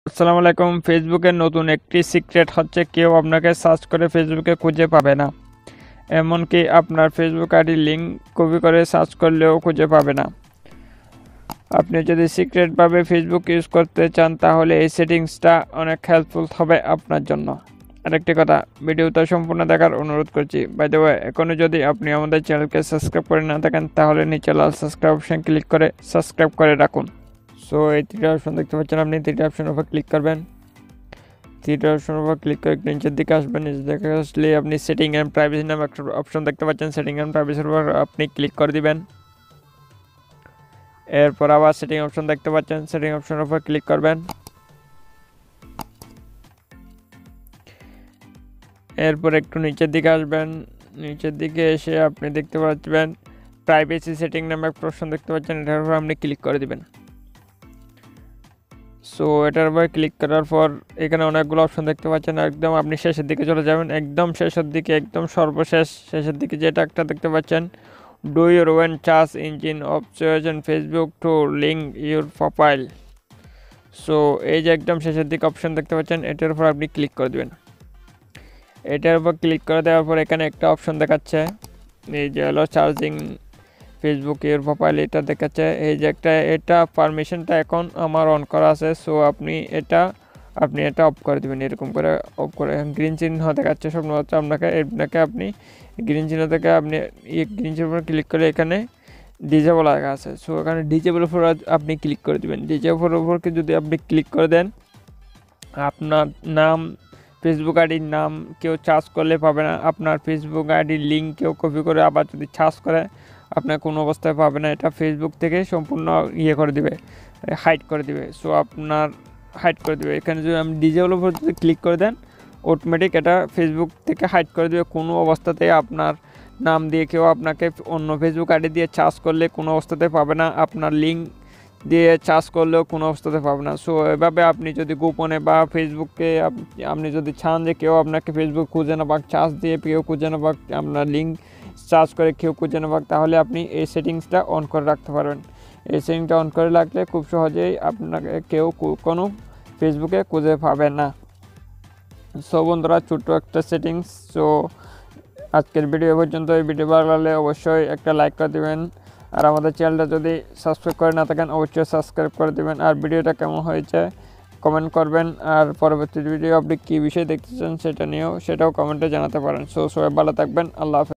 আসসালামু আলাইকুম। ফেসবুকের নতুন একটি সিক্রেট হচ্ছে কেউ আপনাকে সার্চ করে ফেসবুকে খুঁজে পাবে না। এমনকি আপনার ফেসবুক আইডি লিঙ্ক কপি করে সার্চ করলেও খুঁজে পাবে না। আপনি যদি সিক্রেটভাবে ফেসবুক ইউজ করতে চান তাহলে এই সেটিংসটা অনেক হেল্পফুল হবে আপনার জন্য। আরেকটি কথা, ভিডিওটা সম্পূর্ণ দেখার অনুরোধ করছি। বাই দ্য ওয়ে, এখনও যদি আপনি আমাদের চ্যানেলকে সাবস্ক্রাইব করে না থাকেন তাহলে নিচে লাল সাবস্ক্রাইব অপশন ক্লিক করে সাবস্ক্রাইব করে রাখুন। সো এই তিনটা অপশন দেখতে পাচ্ছেন, আপনি তিনটা অপশনের উপর ক্লিক করবেন। তিনটা অপশনের উপর ক্লিক করে নিচের দিকে আসবেন। নিচের দিকে আসলে আপনি সেটিং অ্যান্ড প্রাইভেসি নামে একটা অপশন দেখতে পাচ্ছেন। সেটিং অ্যান্ড প্রাইভেসির উপর আপনি ক্লিক করে দিবেন। এরপর আবার সেটিং অপশন দেখতে পাচ্ছেন, সেটিং অপশনের উপর ক্লিক করবেন। এরপর একটু নিচের দিকে আসবেন। নিচের দিকে এসে আপনি দেখতে পাচ্ছেন প্রাইভেসি সেটিং নামে একটা অপশন দেখতে পাচ্ছেন, এটার উপর আপনি ক্লিক করে দিবেন। সো এটার উপর ক্লিক করার পর এখানে অনেকগুলো অপশন দেখতে পাচ্ছেন। একদম আপনি শেষের দিকে চলে যাবেন, একদম শেষের দিকে, একদম সর্বশেষ শেষের দিকে যেটা একটা দেখতে পাচ্ছেন, do your own search engine of choice and Facebook to link your profile. So এই যে একদম শেষের দিকে অপশন দেখতে পাচ্ছেন, এটার উপর আপনি ক্লিক করে দেবেন। এটার উপর ক্লিক করে দেওয়ার পর এখানে একটা অপশন দেখাচ্ছে, এই যে হলো চার্জিং ফেসবুক এর প্রোফাইল, এটা দেখাচ্ছে। এই যে একটা, এটা পারমিশনটা এখন আমার অন করা আছে। সো আপনি এটা অফ করে দেবেন, এরকম করে অফ করে। গ্রিন চিহ্ন দেখাচ্ছে সম্ভবত আপনাকে আপনি গ্রিন চিহ্ন থেকে আপনি গ্রিন চিহ্নের উপর ক্লিক করে এখানে ডিজেবল লেখা আছে। সো এখানে ডিজেবল উপর আপনি ক্লিক করে দেবেন। ডিজেবল উপর যদি আপনি ক্লিক করে দেন, আপনার নাম, ফেসবুক আইডির নাম কেউ চার্জ করলে পাবে না। আপনার ফেসবুক আইডির লিঙ্ক কেউ কপি করে আবার যদি চার্জ করে আপনার কোনো অবস্থায় পাবে না। এটা ফেসবুক থেকে সম্পূর্ণ করে দিবে, হাইড করে দিবে। সো আপনার হাইড করে দিবে। এখানে যদি আপনি ডিজেবল উপর যদি ক্লিক করে দেন, অটোমেটিক এটা ফেসবুক থেকে হাইড করে দিবে। কোনো অবস্থাতেই আপনার নাম দিয়ে কেউ আপনাকে অন্য ফেসবুক আইডি দিয়ে চার্জ করলে কোনো অবস্থাতে পাবে না। আপনার লিঙ্ক দিয়ে চার্জ করলেও কোনো অবস্থাতে পাবে না। সো এভাবে আপনি যদি গোপনে বা ফেসবুককে আপনি যদি চান যে কেউ আপনাকে ফেসবুক খুঁজে না পাক, চার্জ দিয়ে কেউ খুঁজে না পাক, আপনার লিঙ্ক চার্জ করে কেউ খুঁজে না পাক, তাহলে আপনি এই সেটিংসটা অন করে রাখতে পারবেন। এই সেটিংটা অন করে রাখলে খুব সহজেই আপনাকে কেউ কোনো ফেসবুকে খুঁজে পাবে না। সো বন্ধুরা, ছোট্ট একটা সেটিংস। সো আজকের ভিডিও পর্যন্ত। এই ভিডিও ভালো লাগলে অবশ্যই একটা লাইক করে দেবেন, আর আমাদের চ্যানেলটা যদি সাবস্ক্রাইব করে না থাকেন অবশ্যই সাবস্ক্রাইব করে দেবেন। আর ভিডিওটা কেমন হয়েছে কমেন্ট করবেন, আর পরবর্তী ভিডিও আপনি কী বিষয় দেখতে চান সেটাও কমেন্টে জানাতে পারেন। সো সবাই ভালো থাকবেন। আল্লাহ হাফেজ।